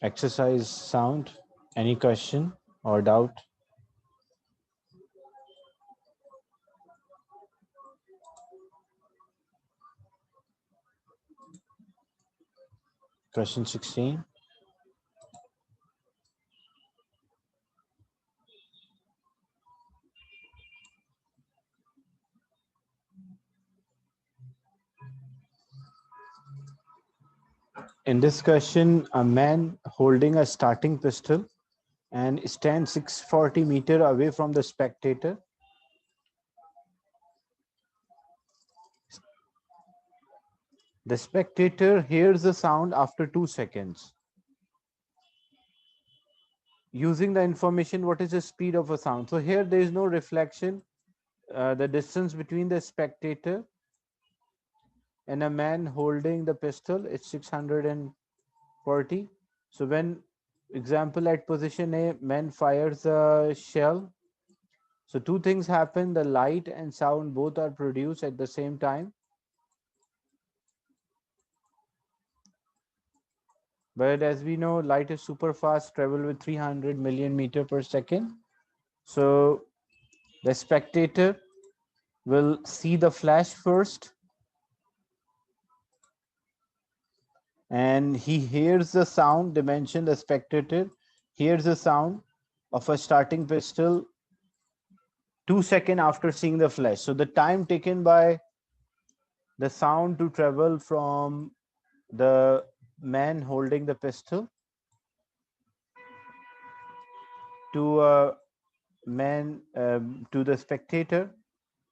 Exercise sound. Any question or doubt? Question 16. In this question, a man holding a starting pistol and stands 640 meter away from the spectator. The spectator hears the sound after 2 seconds. Using the information, what is the speed of a sound? So here there is no reflection. The distance between the spectator and a man holding the pistol is 640. So when, example, at position A, man fires a shell. So two things happen, the light and sound both are produced at the same time. But as we know, light is super fast, travel with 300 million meter per second. So the spectator will see the flash first, and he hears the sound. Dimension, the spectator hears the sound of a starting pistol 2 seconds after seeing the flash. So the time taken by the sound to travel from the man holding the pistol to a man to the spectator.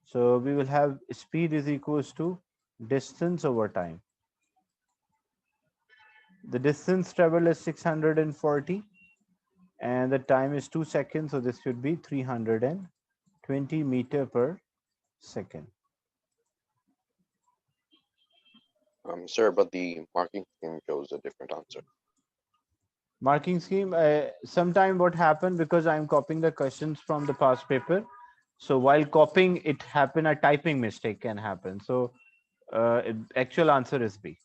So we will have speed is equals to distance over time. The distance traveled is 640 and the time is 2 seconds. So this should be 320 meter per second. Sir, but the marking scheme shows a different answer. Marking scheme, sometime what happened, because I'm copying the questions from the past paper. So while copying, it happen, a typing mistake can happen. So actual answer is B.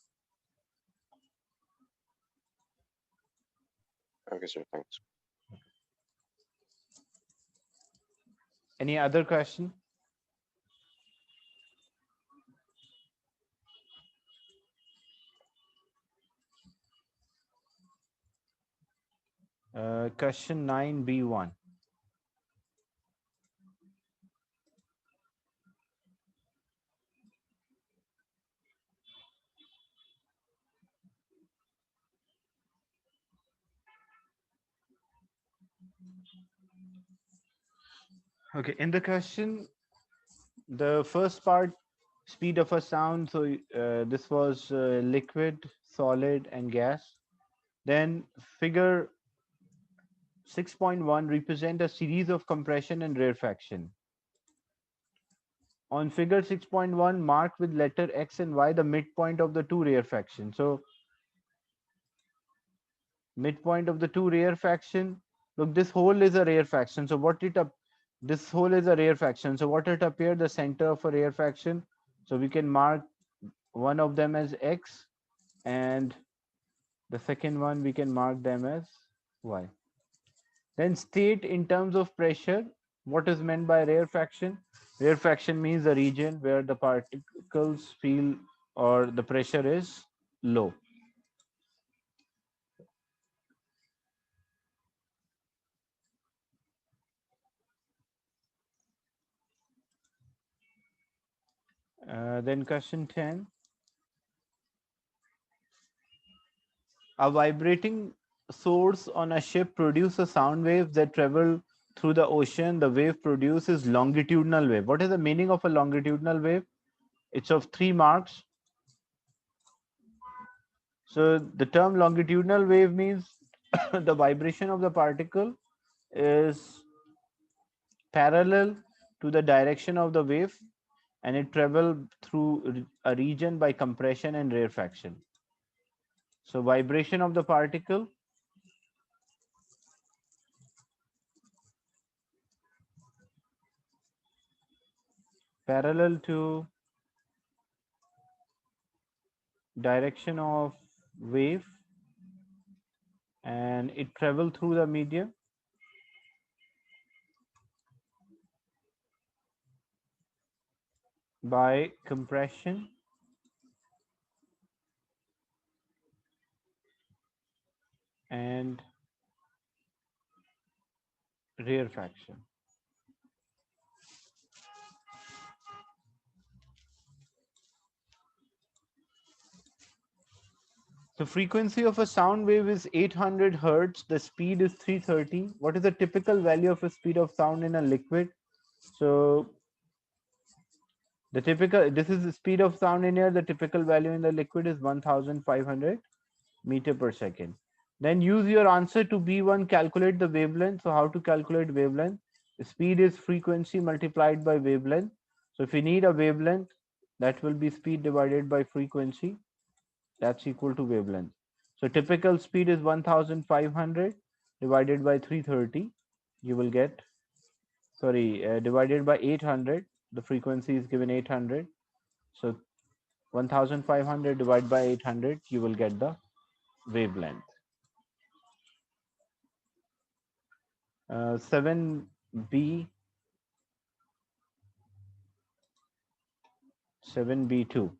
Okay, sir, thanks. Any other question? Question 9B1. Okay, in the question, the first part, speed of a sound. So this was liquid, solid, and gas. Then figure 6.1 represent a series of compression and rarefaction. On figure 6.1, mark with letter X and Y the midpoint of the two rarefaction. So midpoint of the two rarefaction. Look, this hole is a rarefaction. So what it up? This hole is a rarefaction. So what it appear? The center of a rarefaction. So we can mark one of them as X, and the second one we can mark them as Y. Then state in terms of pressure what is meant by rarefaction. Rarefaction means the region where the particles feel or the pressure is low. Then question 10. A vibrating source on a ship produces a sound wave that travel through the ocean. The wave produces longitudinal wave. What is the meaning of a longitudinal wave? It's of 3 marks. So the term longitudinal wave means the vibration of the particle is parallel to the direction of the wave, and it travels through a region by compression and rarefaction. So vibration of the particle parallel to direction of wave and it travel through the medium by compression and rarefaction. The frequency of a sound wave is 800 hertz. The speed is 330. What is the typical value of a speed of sound in a liquid? So this is the speed of sound in air. The typical value in the liquid is 1500 meter per second. Then use your answer to B1, calculate the wavelength. So how to calculate wavelength? Speed is frequency multiplied by wavelength. So if you need a wavelength, that will be speed divided by frequency. That's equal to wavelength. So typical speed is 1500 divided by 330. You will get, divided by 800. The frequency is given 800. So 1500 divided by 800, you will get the wavelength. 7B, 7B2.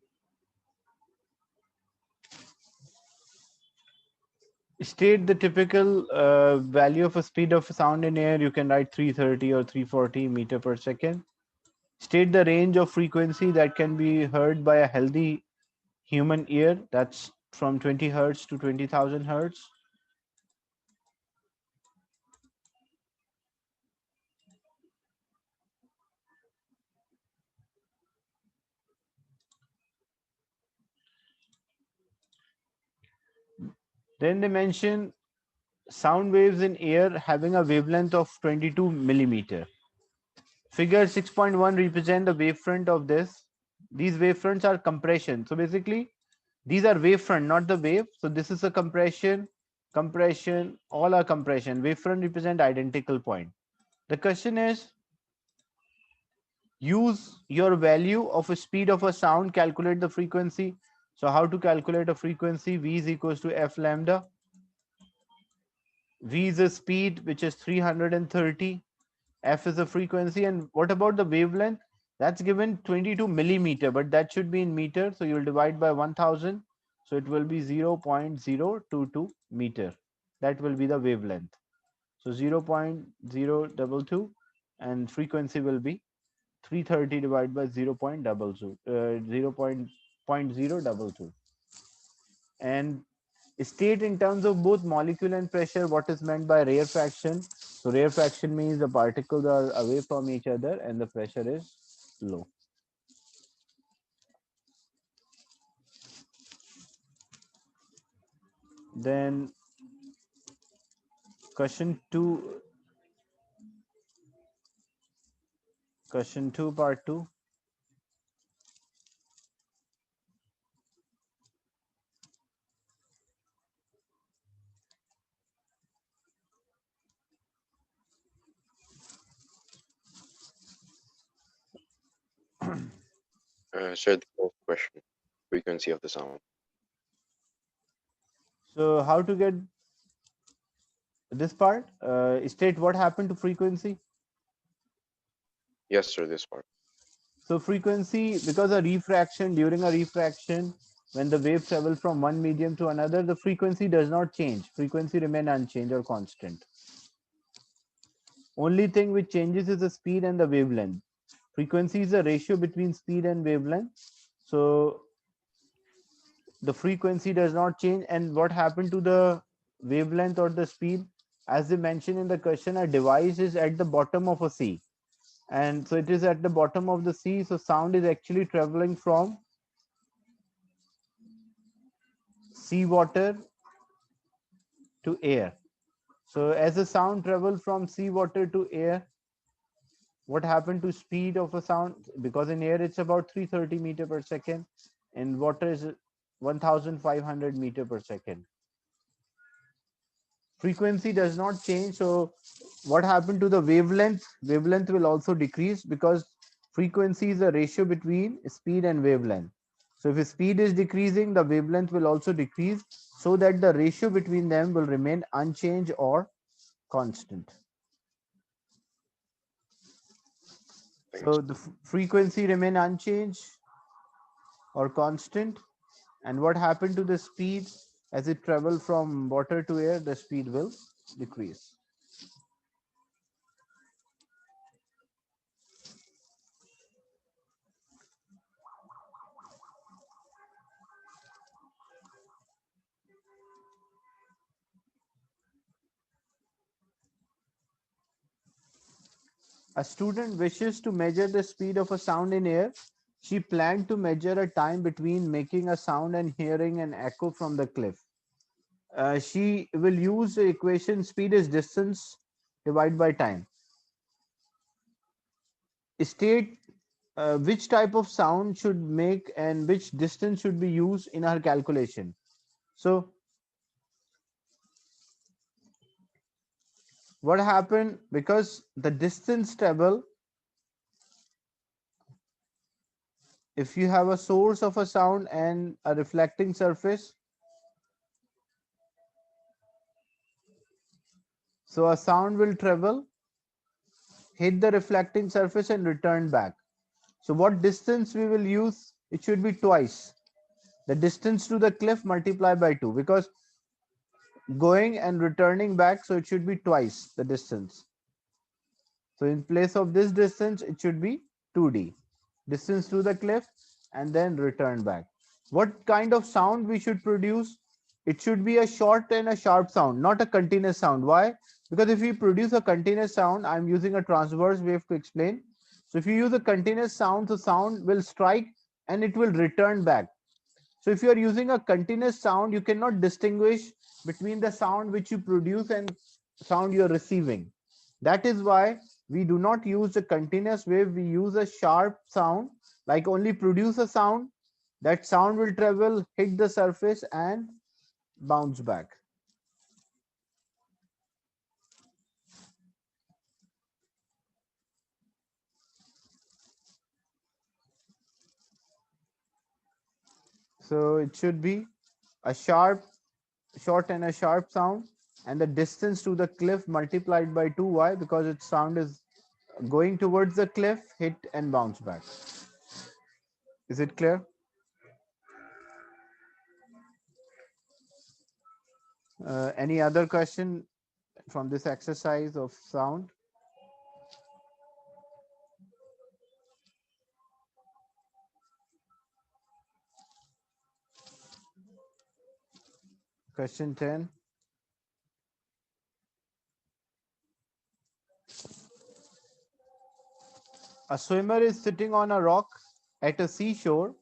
State the typical value of a speed of sound in air. You can write 330 or 340 meter per second. State the range of frequency that can be heard by a healthy human ear. That's from 20 hertz to 20,000 hertz. Then they mention sound waves in air having a wavelength of 22 millimeter. Figure 6.1 represent the wavefront of this. These wavefronts are compression. So basically, these are wavefront, not the wave. So this is a compression, compression, all are compression. Wavefront represent identical point. The question is, use your value of a speed of a sound, calculate the frequency. So how to calculate a frequency? V is equals to F lambda. V is a speed, which is 330. F is the frequency. And what about the wavelength? That's given 22 millimeter, but that should be in meter. So you'll divide by 1000. So it will be 0.022 meter. That will be the wavelength. So 0.022 and frequency will be 330 divided by 0.022. And state in terms of both molecule and pressure what is meant by rarefaction. So rarefaction means the particles are away from each other and the pressure is low. Then question 2, part 2. Sir, the fourth question, frequency of the sound. So how to get this part? State what happened to frequency. Yes, sir, this part. So frequency, because during a refraction, when the wave travels from one medium to another, the frequency does not change. Frequency remain unchanged or constant. Only thing which changes is the speed and the wavelength. Frequency is the ratio between speed and wavelength. So the frequency does not change. And what happened to the wavelength or the speed? As they mentioned in the question, a device is at the bottom of a sea. And so it is at the bottom of the sea. So sound is actually traveling from seawater to air. So as the sound travels from seawater to air, what happened to speed of a sound? Because in air it's about 330 meter per second, in water is 1500 meter per second. Frequency does not change. So what happened to the wavelength? Wavelength will also decrease because frequency is a ratio between speed and wavelength. So if speed is decreasing, the wavelength will also decrease, so that the ratio between them will remain unchanged or constant. Thank you, So sir. the frequency remain unchanged or constant. And what happened to the speed as it travel from water to air? The speed will decrease. A student wishes to measure the speed of a sound in air. She planned to measure a time between making a sound and hearing an echo from the cliff. She will use the equation speed is distance divided by time. State which type of sound should make and which distance should be used in her calculation. So what happened, because the distance travel, if you have a source of a sound and a reflecting surface, so a sound will travel, hit the reflecting surface and return back. So what distance we will use? It should be twice the distance to the cliff multiplied by 2, because going and returning back, so it should be twice the distance. So in place of this distance, it should be 2d, distance to the cliff and then return back. What kind of sound we should produce? It should be a short and a sharp sound, not a continuous sound. Why? Because if we produce a continuous sound, I'm using a transverse wave to explain. So if you use a continuous sound, the sound will strike and it will return back. So if you are using a continuous sound, you cannot distinguish between the sound which you produce and sound you are receiving. That is why we do not use a continuous wave. We use a sharp sound, like only produce a sound. That sound will travel, hit the surface and bounce back. So it should be a short and a sharp sound, and the distance to the cliff multiplied by 2. Why? Because its sound is going towards the cliff, hit and bounce back. Is it clear? Any other question from this exercise of sound? Question 10. A swimmer is sitting on a rock at a seashore,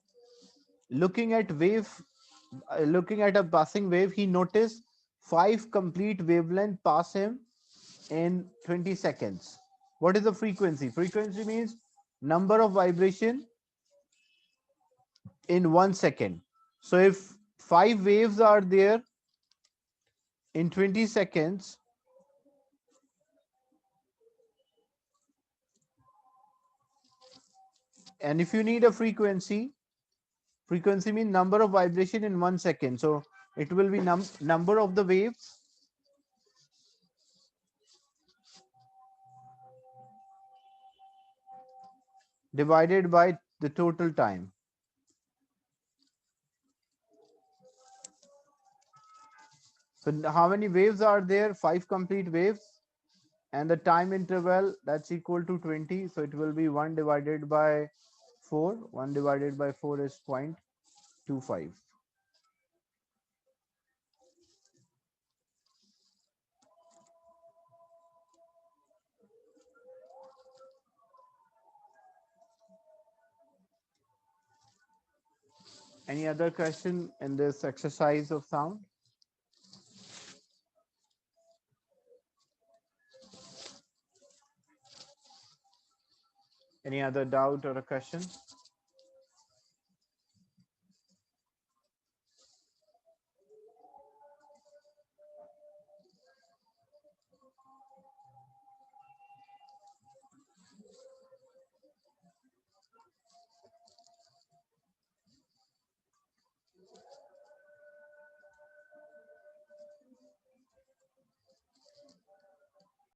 looking at a passing wave. He noticed 5 complete wavelength pass him in 20 seconds. What is the frequency? Frequency means number of vibration in 1 second. So if 5 waves are there in 20 seconds, and if you need a frequency means number of vibration in 1 second. So it will be number of the waves divided by the total time. So how many waves are there? 5 complete waves, and the time interval, that's equal to 20. So it will be 1 divided by 4. 1 divided by 4 is 0.25. Any other question in this exercise of sound? Any other doubt or a question?